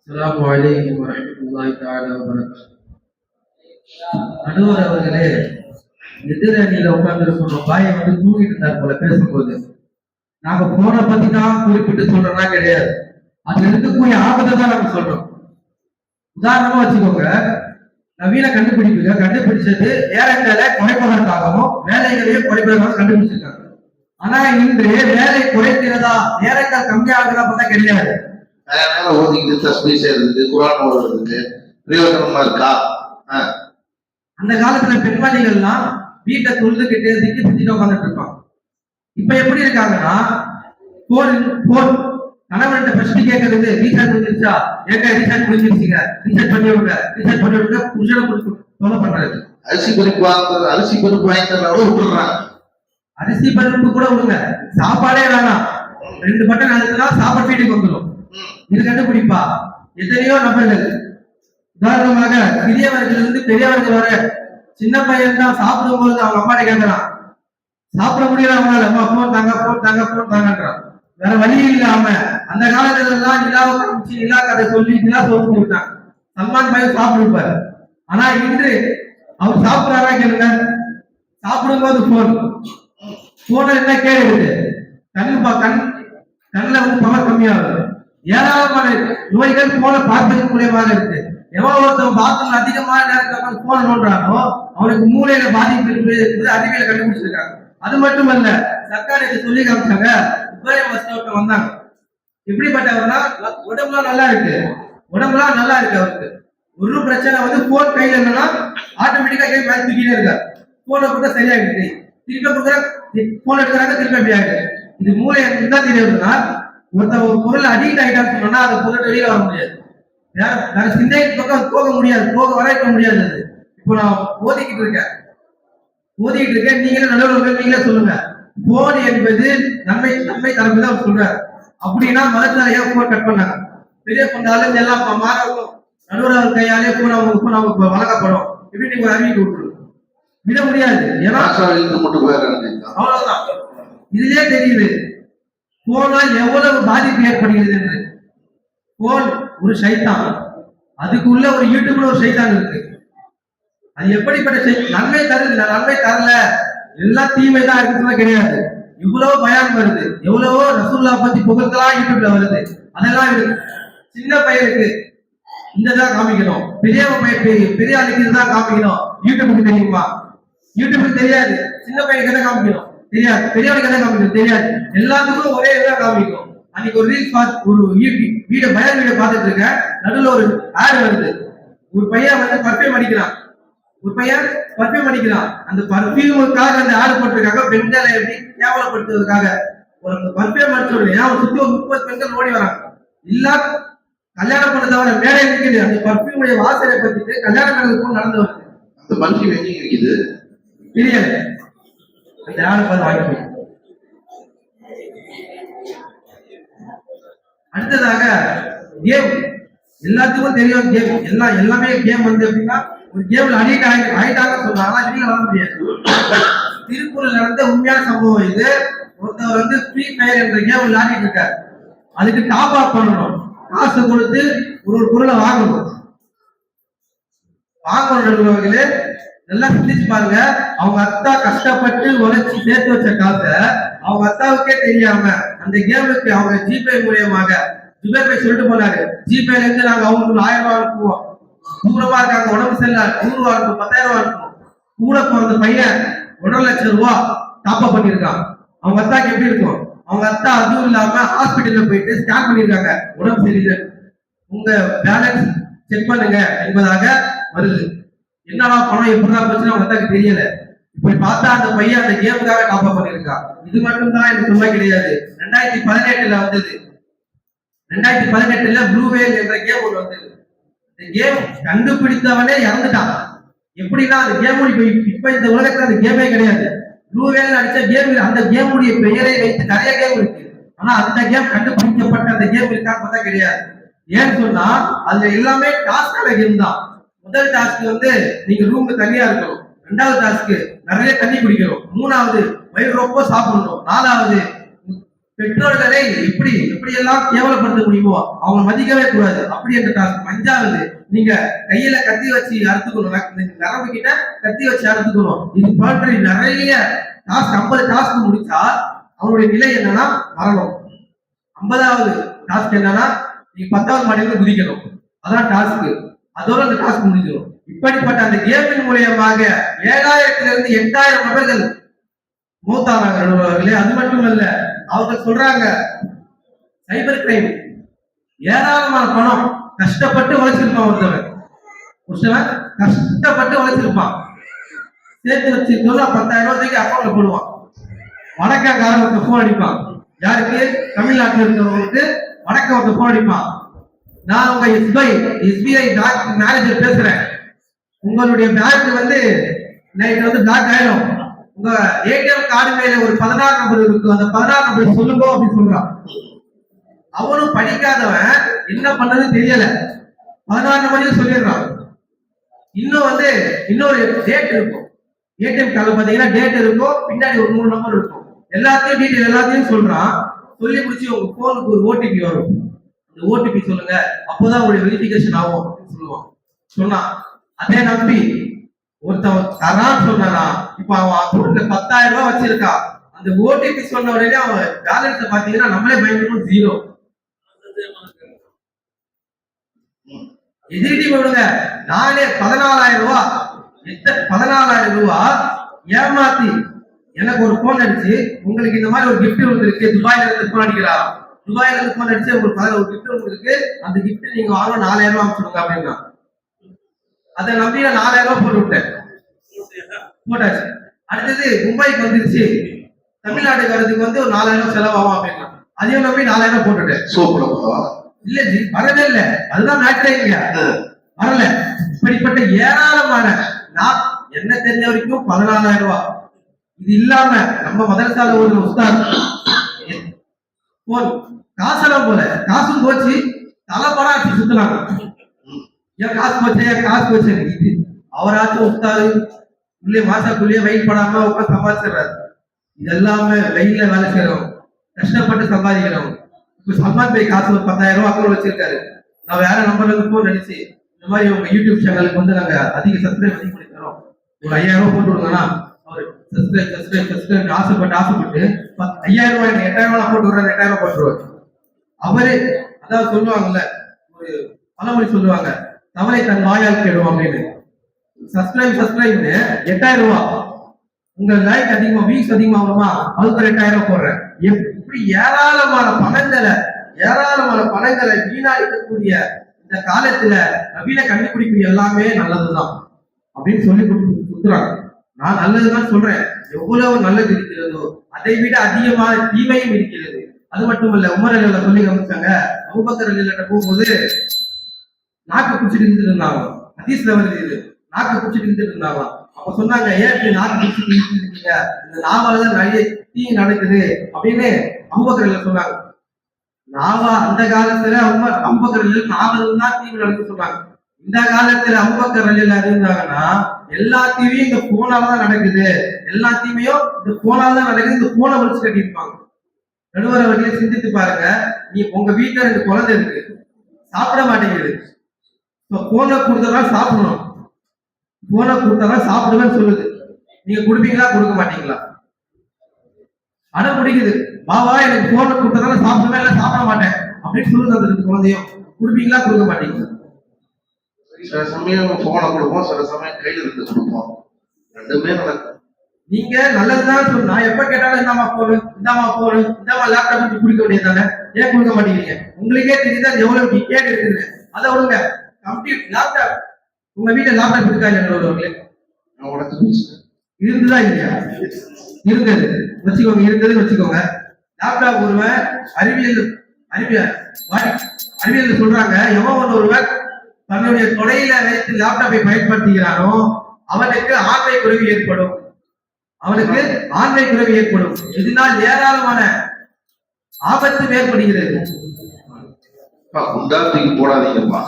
அஸ்ஸலாமு அலைக்கும் வரஹ்மத்துல்லாஹி தஆலா வபரகாத்துஹு. நடுவர் அவர்களே, எதிரணியில உட்கார்ந்துருக்கிற பாயை தூங்கிட்டு இருந்தார் போல பேசும்போது. நாங்க போனை பத்தி தான் குறிப்பிட்டு சொல்றோம்னா கிடையாது, அதுல இருக்கக்கூடிய ஆபத்தை தான் நாங்க சொல்றோம். உதாரணமா வச்சுக்கோங்க, நவீன கண்டுபிடிச்சது நேரங்களை குறைப்பதற்காகவும் வேலைகளையும் குறைப்பதற்காக கண்டுபிடிச்சிருக்காங்க. ஆனா இன்று வேலை குறைக்கிறதா, நேரங்கள் கம்மியாகிறதா பார்த்தா கிடையாது. ஓதிக்கிட்டு தஸ்பீஹ் செய்யறதுக்கு, குர்ஆன் ஓதுறதுக்கு பிரயோஜனமா இருக்கா? அந்த காலத்துல பெண்மணிகள்லாம் வீட்டை தொழுதுகிட்டு திக்கி செஞ்சுட்டு உட்காந்துட்டு இருப்பாங்க. இப்ப எப்படி இருக்காங்கன்னா, போன் கணவன்கிட்ட ஃபர்ஸ்ட் கேட்கறது ரீசார்ஜ் முடிஞ்சிருச்சா, ஏங்க ரீசார்ஜ் முடிஞ்சிருச்சுங்க, ரீசார்ஜ் பண்ணி விடுங்க புருஷனை தொலை பண்றது. அரிசி பருப்பு வாங்கிக்கிறத விட்டுறாங்க. அரிசி பருப்பு கூட விடுங்க, சாப்பாடே வேணாம், 2 பட்டன் அழுத்தினா சாப்பாடு வீட்டுக்கு வந்துடும். இது கண்டுபிடிப்பா எத்தனையோ நபர்கள். உதாரணமாக சிறியவர்கள் இருந்து பெரியவர்கள் வர சின்ன பையன் தான் சாப்பிடும் போது அவங்க அம்மாட்ட கேட்கறான், சாப்பிட முடியல அவங்களால, அம்மா போன் தாங்கன்றான். வேற வழி இல்லாம அந்த காலத்துல எல்லாம் நிலாவை காமிச்சு நிலா கதை சொல்லி நிலா சொல்லி விட்டாங்க. சல்மான் பையன் சாப்பிடுப்பாரு. ஆனா இன்று அவர் சாப்பிடுறாரா கேளுங்க, சாப்பிடும் போது போன என்ன கேடு, கண்ணுல பவர் கம்மியாகுது. ஏராளமான நோய்கள் போன பார்ப்பதன் மூலியமாக இருக்கு. எவ்வளவு ஒருத்தவங்க பாத்ரூம் அதிகமான நேரத்தில் போன நோன்றானோ அவனுக்கு மூளையில பாதிப்பு இருக்குது, அறிவியல கண்டுபிடிச்சிருக்காங்க. அது மட்டுமல்ல, சர்க்கார் இதை சொல்லி காமிச்சாங்க. வந்தாங்க, எப்படிப்பட்டவர்னா உடம்புலாம் நல்லா இருக்கு அவருக்கு. ஒரு பிரச்சனை போன் கையில என்னன்னா ஆட்டோமேட்டிக்கா கை மேல தூக்கிட்டே இருக்காரு. போனை கூட சரியாயிடுது, திருப்பி கொடுக்குற போன் எடுக்கிறாங்க, திருப்பி எப்படி ஆகுது. இது மூளை என்ன தெரியுதுன்னா, ஒருத்தர் ஒரு பொருள் அடிக்ட் ஆகிட்டான்னு சொன்னா அந்த பொருள் வெளியில வர முடியாது, வேற சிந்தை பக்கம் போக முடியாது, வரைக்க முடியாது. அது இப்போ நான் ஓதிக்கிட்டு இருக்கேன், நீங்களே நடுவர்கள் நீங்களே சொல்லுங்க, போன் என்பது நன்மை தரப்புதான் சொல்றாரு. அப்படின்னா மதத்தாலேயே போன் கட் பண்ணாங்க. பெரிய பொண்ணாலும் எல்லாம் மாறவும் நடுவர்கள் கையாலே போன் அவங்க வழங்கப்படும். இப்படி நீங்க அறிவிக்க விட்டுருங்க, விட முடியாது. ஏன்னா அவ்வளவுதான். இதுலயே தெரியுது போனால் எவ்வளவு பாதிப்பு ஏற்படுகிறது என்று. போன் ஒரு சைத்தான், அதுக்குள்ள ஒரு யூடியூப்ல ஒரு சைத்தான் இருக்கு. அது எப்படிப்பட்ட நன்மை தரல, எல்லாம் தீமைதான் இருக்குன்னு கிடையாது. இவ்வளவு பயம் வருது, எவ்வளவோ ரசூல்லா பத்தி புகழ்லாம் யூடியூப்ல வருது, அதெல்லாம் இருக்கு. சின்ன பையனுக்கு இந்ததான் காமிக்கணும், பெரிய ஆளுக்கு இதுதான் காமிக்கணும். யூடியூபுக்கு தெரியுமா? யூடியூபுக்கு தெரியாது. சின்ன பையனுக்கு எதை காமிக்கணும் தெரியாது, பெரியவனுக்கு எதை காமிக்கணும் தெரியாது. எல்லாத்துக்கும் ஒரே இதான் காமிக்கும். அன்னைக்கு ஒரு ரீல்ஸ் ஒரு வீடியோ பார்த்துட்டு இருக்கேன். நடுவில் ஒரு ஆட் வருது. ஒரு பையன் பர்ஃபியூம் அடிக்கிறான். அந்த பர்ஃபியூமுக்காக அந்த ஆட் போட்டிருக்காங்க. பெண்களை எப்படி கேவலப்படுத்துவதற்காக ஒரு பர்ஃபியூம் அடிச்சோடனே சுத்தி ஒரு 30 பெண்கள் ஓடி வராங்க. இல்ல கல்யாணம் பண்ண தவிர மேலே இருக்குது. அந்த பர்ஃபியூமுடைய வாசனை பத்திட்டு கல்யாணம் பண்ணது நடந்து வருது. அந்த பர்ஃபியூம் எங்க இருக்குது தெரியல. அந்த ஆட் பார்த்து வாங்கி. அடுத்ததாக கேம், எல்லாத்துக்கும் தெரியும் கேம். எல்லாமே கேம் எப்படின்னா, ஒரு கேம்ல அடிக்ட் ஆயிட்டாங்க சொல்றாங்க, வெளியில வர முடியாது. திருப்பூர்ல நடந்த உண்மையான சம்பவம் இது. ஒருத்தவர் ஃப்ரீ ஃபயர் என்ற கேம் விளையாடிட்டு இருக்காரு. அதுக்கு டாப் அப் பண்ணணும், காசு கொடுத்து ஒரு பொருளை வாங்கணும். நல்லா சிந்திச்சு பாருங்க. அவங்க அத்தா கஷ்டப்பட்டு உழைச்சி சேர்த்து வச்ச காசை அவங்க அத்தாவுக்கே தெரியாம அந்த கேமுக்கு அவங்க ஜிபே மூலியமாக ஜுபேர் சொல்லிட்டு போனாரு, ஜிபேல இருந்து நாங்க அவங்களுக்கு 1000 ரூபாய் அனுப்புவோம், தூரமா இருக்காங்க, உடம்பு சரியில்லை, 100 ரூபாய் அனுப்பும், 10,000 ரூபாய் அனுப்பும். கூட பிறந்த பையன் 1.5 லட்சம் ரூபாய் டாப் அப் பண்ணிருக்கான். அவங்க அத்தாக்கு எப்படி இருக்கும்? அவங்க அத்தா அதுவும் இல்லாம ஹாஸ்பிட்டல்ல போயிட்டு ஸ்கேன் பண்ணிருக்காங்க, உடம்பு சரியில்லை, உங்க பேலன்ஸ் செக் பண்ணுங்க என்பதாக வருது. என்னடா பணம் எப்படிதான் போச்சுன்னு அவங்க அத்தாக்கு தெரியல. இப்படி பார்த்தா அந்த பையன் அந்த கேமுக்காக டாப் அப் பண்ணிருக்கான். இது மட்டும்தான் எனக்கு சொல்ல கிடையாது. 2018 வந்தது. 2018 ப்ளூ வேல் என்ற கேம் ஒன்று வந்தது. இந்த கேம் கண்டுபிடித்தவனே இறந்துட்டான். எப்படின்னா அந்த கேம் இப்ப இந்த உலகத்துல அந்த கேமே கிடையாது. ப்ளூ வேல் அடிச்ச கேம், அந்த கேமுடைய பெயரை வைத்து நிறைய கேம் இருக்கு. ஆனா அந்த கேம் கண்டுபிடிக்கப்பட்ட அந்த கேம் இருக்கான்னு பார்த்தா கிடையாது. ஏன்னு சொன்னா அதுல எல்லாமே டாஸ்கான கேம் தான். முதல் டாஸ்க் நீங்க ரூம்ல தனியா இருக்கணும். 2வது டாஸ்க் நிறைய தண்ணி குடிக்கணும். 3வது வயிறு ரொம்ப சாப்பிடணும். 4வது பெற்றோர்களை எப்படி எல்லாம் கேவலப்படுத்த முடியுமோ அவங்க மதிக்கவே கூடாது. அப்படி என்ற டாஸ்க். 5வது, நீங்க கையில கத்தி வச்சு அறுத்துக்கணும், நரம்பு கிட்ட கத்தி வச்சு அறுத்துக்கணும். இது போன்ற நிறைய டாஸ்க் 50 டாஸ்க் முடிச்சா அவனுடைய நிலை என்னன்னா மரணம். 50வது டாஸ்க் என்னன்னா நீங்க 10வது மாடியில குதிக்கணும். அதான் டாஸ்க். அதோட அந்த டாஸ்க் முடிஞ்சிடும். இப்படிப்பட்ட அந்த கேமின் மூலியமாக 7000 இருந்து 8000 நபர்கள் மூத்தானாங்க நடுவர்களே. அது மட்டும் இல்ல, அவங்க சொல்றாங்க சைபர் கிரைம் ஏராளமான பணம் கஷ்டப்பட்டு உழைச்சிருப்பான். ஒருத்தவன் கஷ்டப்பட்டு உழைச்சிருப்பான், சேர்த்து வச்சிருந்தோம் 10,000 ரூபாய்க்கு அக்கௌண்ட்ல போடுவான். வடக்காரனுக்கு போன் அடிப்பான். யாருக்கு? தமிழ்நாட்டில் இருக்கிறவங்களுக்கு வடக்க போன் அடிப்பான். நான் உங்க எஸ்பிஐ பேங்க் மேனேஜர் பேசுறேன். உங்களுடைய பேங்க் நைட் பிளாக் ஆயிடும். உங்க ஏடிஎம் கார்டு மேல ஒரு 16 நம்பர் இருக்கு, அந்த 16 நம்பர் சொல்லுங்க அப்படின்னு சொல்றான். அவனும் படிக்காதவன் என்ன பண்றதுன்னு தெரியல, 16 நம்பரையும் சொல்லிடுறான். இன்னொரு டேட் இருக்கும். ஏடிஎம் கார்டு பாத்தீங்கன்னா டேட் இருக்கும், பின்னாடி ஒரு 3 நம்பர் இருக்கும். எல்லாத்தையும் டீட்டெயில் எல்லாத்தையும் சொல்றான். சொல்லி முடிச்சு உங்க போனுக்கு ஒரு ஓடிபி வரும், அந்த ஓடிபி சொல்லுங்க, அப்போதான் உங்களுடைய வெரிஃபிகேஷன் ஆகும் அப்படின்னு சொல்லுவான். சொன்னான். அதே நம்பி ஒருத்தவன் தரான்னு சொன்னா, இப்ப அவன் அக்கௌண்ட்ல 10,000 ரூபாய் வச்சிருக்கான். அந்த ஓடிபி சொன்ன உடனே அவன் பேலன்ஸ் பாத்தீங்கன்னா நம்மளே பயந்துடும், 0. எதிர்த்தி விடுங்க. நானே 14,000 ரூபாய் ஏமாத்தி எனக்கு ஒரு போன் அடிச்சு, உங்களுக்கு இந்த மாதிரி ஒரு கிஃப்ட் வந்துருக்கு, துபாயில இருந்து போன் அடிக்கிறா, துபாயில இருந்து போன் அடிச்சு உங்களுக்கு ஒரு கிஃப்ட் வந்துருக்கு, அந்த கிஃப்ட் நீங்க வாங்க 4,000 ரூபாய் அனுப்பிச்சுடுங்க அப்படின்னா, அதை நம்பி நான் 4,000 ரூபாய் போட்டு விட்டேன். போட்டாச்சு. அடுத்தது மும்பைக்கு வந்துருச்சு, தமிழ்நாட்டுக்கு வரதுக்கு ஒரு 4,000 ரூபாய் செலவாகும் அப்படின்னா, அதையும் நம்பி 4,000 ரூபாய் போட்டுட்டேன். இல்ல ஜி, வரவே இல்ல. அதுதான் மேட்ரேங்க, வரல. இப்படிப்பட்ட ஏராளமான, நான் என்ன தெரிஞ்ச வரைக்கும் 14,000 ரூபாய். இது இல்லாம நம்ம மதரசால ஒரு உஸ்தாத் காசெல்லாம் போல, காசும் போச்சு, தலைப்படா அடிச்சு சுத்தினாங்க. ஏன் காசு போச்சு. இது அவராச்சும் உஸ்தாது உள்ளே மாசாக்குள்ளேயே வெயில் படாம உட்காந்து சம்பாதிச்சிடுறாரு. இது எல்லாமே வெயில வேலை செய்யறோம், கஷ்டப்பட்டு சம்பாதிக்கிறோம். இப்ப சல்மான் பை காசு ஒரு 10,000 ரூபாய் அக்கௌண்ட் வச்சிருக்காரு. நான் வேற நம்பர்ல இருந்து போன் அடிச்சு, இந்த மாதிரி உங்க யூடியூப் சேனலுக்கு நாங்க அதிக சப்ஸ்கிரைப் பண்ணி தரோம், ஒரு 5,000 ரூபாய் போட்டு விடுங்கன்னா, அவர் சப்ஸ்கிரைப் ஆசைப்பட்டு 5,000 ரூபாய் 8,000 ரூபாய் போட்டு விடுறாரு, 8,000 ரூபாய் போட்டுருவாரு. அவரு அதாவது சொல்லுவாங்கல்ல, ஒரு பழமொழி சொல்லுவாங்க, தவறை தன் வாயால் கேடும் அப்படின்னு. சப்ஸ்கிரைப்னு 8,000 ரூபாய், உங்க லைக் அதிகமா, வியூஸ் அதிகமா வருமா, அதுக்கு ஒரு 8,000 ரூபாய் போடுறேன். எப்படி ஏராளமான பணங்களை வீணாடிக்கக்கூடிய இந்த காலத்துல நவீன கண்டுபிடிப்பு எல்லாமே நல்லதுதான் அப்படின்னு சொல்லி கொடுத்துறாங்க. நான் நல்லதுதான் சொல்றேன். எவ்வளவு நல்லது இருக்கிறதோ அதை விட அதிகமான தீமையும் இருக்கிறது. அது மட்டுமல்ல, உமர் அலில சொல்லி காமிச்சாங்க, அபூபக்கர் அலில போகும்போது நாக்கு பிடிச்சிட்டு இருந்துட்டு இருந்தாங்க. ஹதீஸ்ல வருது, இது நாக்கு பிடிச்சிட்டு இருந்துட்டு இருந்தாங்க. அப்ப சொன்னாங்க, ஏன் இப்படி நாக்கு பிடிச்சிட்டு இருக்கீங்க, இந்த நாவாலதான் நிறைய தீ நடக்குது அப்படின்னு அபூபக்கர் அலில சொன்னாங்க. நாவா அந்த காலத்துல அபூபக்கர் அலில நாவல் தான் தீ நடக்குன்னு சொன்னாங்க. இந்த காலத்துல அபூபக்கர் அலில இருந்தாங்கன்னா எல்லா தீமையும் இந்த போனாலதான் நடக்குது, எல்லா தீமையும் இந்த போனால்தான் நடக்குது, இந்த போனை வலிச்சு கட்டியிருப்பாங்க. நடுவர் அவர்களே சிந்தித்து பாருங்க, நீ உங்க வீட்டுல 2 குழந்தை இருக்கு, சாப்பிட மாட்டேங்குது. போனை கொடுத்ததான் சாப்பிடணும், போனை கொடுத்தாதான் சாப்பிடுவேன்னு சொல்லுது. நீங்க கொடுப்பீங்களா, கொடுக்க மாட்டீங்களா? அடம் பிடிக்குது, பாவா எனக்கு போனை கொடுத்ததால சாப்பிடுவேன், இல்லை சாப்பிட மாட்டேன் அப்படின்னு சொல்லுது அந்த 2 குழந்தையும். கொடுப்பீங்களா, கொடுக்க மாட்டீங்களா? சில சமயம் போனை கொடுப்போம், சில சமயம் கையில் இருந்து கொடுப்போம், ரெண்டுமே நடக்கும். நீங்க நல்லதுதான் சொல்லு, நான் எப்ப கேட்டாலும் இந்தாமா போடு, இந்தாமா லேப்டாப் குடிக்க வேண்டியதானே, ஏன் கொடுக்க மாட்டேங்கிறீங்க? உங்களுக்கே தெரியுதா எவ்வளவு கேட் இருக்குது, அதை விடுங்க. கம்ப்யூட்டர் லேப்டாப், உங்க வீட்டுல லேப்டாப் இருக்கா இல்லையா? இருந்துதான் இல்லையா? இருந்தது வச்சுக்கோங்க, வச்சுக்கோங்க. லேப்டாப் ஒருவன் அறிவியல் சொல்றாங்க, எவன் ஒருவன் தன்னுடைய தொடையில வைத்து லேப்டாப்பை பயன்படுத்துகிறானோ அவனுக்கு ஆண்மை குறைவு ஏற்படும். இதனால் ஏராளமான ஆபத்து ஏற்படுகிறது. போடாதீங்கப்பா.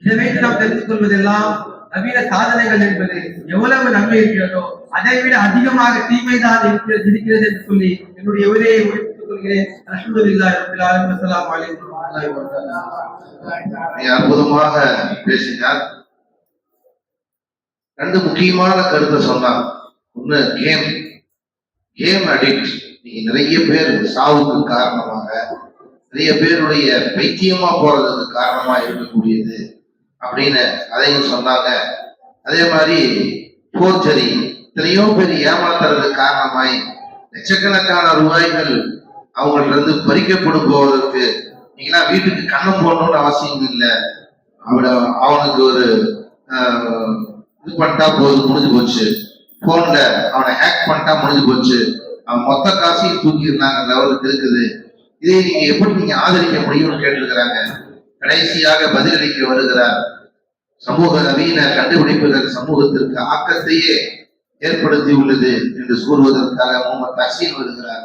இதை வைத்து நாம் தெரிந்து கொள்வதெல்லாம் நவீன சாதனைகள் என்பது எவ்வளவு நன்மை இருக்கிறதோ அதை விட அதிகமாக தீமைதான் இருக்கிறது என்று சொல்லி என்னுடைய உரையை முடித்துக் கொள்கிறேன். அல்ஹம்துலில்லாஹி ரப்பில் ஆலமீன். அஸ்ஸலாமு அலைக்கும் வரஹ்மத்துல்லாஹி வபரகாத்துஹு. மிக அற்புதமாக பேசினார். ரெண்டு முக்கியமான கருத்தை சொன்னார். ஒண்ணு கேம் அடிக்ட். நீங்க நிறைய பேர் சாவுக்கு காரணமாக, நிறைய பேருடைய பைத்தியமா போறதுக்கு காரணமா இருக்கக்கூடியது அப்படின்னு அதையும் சொன்னாங்க. அதே மாதிரி போர்ஜரி, எத்தனையோ பேர் ஏமாத்துறதுக்கு காரணமாய் லட்சக்கணக்கான ரூபாய்கள் அவங்கள்ட்ட இருந்து பறிக்கப்படும் போவதற்கு நீங்களாம் வீட்டுக்கு கண்ணம் போடணும்னு அவசியம் இல்லை. அவனுக்கு ஒரு இது பண்ணிட்டா போதும், முடிஞ்சு போச்சு. போன்ல அவனை ஹேக் பண்ணிட்டா முடிஞ்சு போச்சு. அவன் மொத்த காசையும் தூக்கிடுறாங்க லெவலுக்கு இருக்குது. இதை நீங்க ஆதரிக்க முடியும்னு கேட்டிருக்கிறாங்க. கடைசியாக பதிலளிக்க வருகிறார். சமூக நவீன கண்டுபிடிப்புகள் சமூகத்திற்கு ஆக்கத்தையே ஏற்படுத்தி உள்ளது என்று கூறுவதற்காக முகமது ஹசீன் வருகிறார்.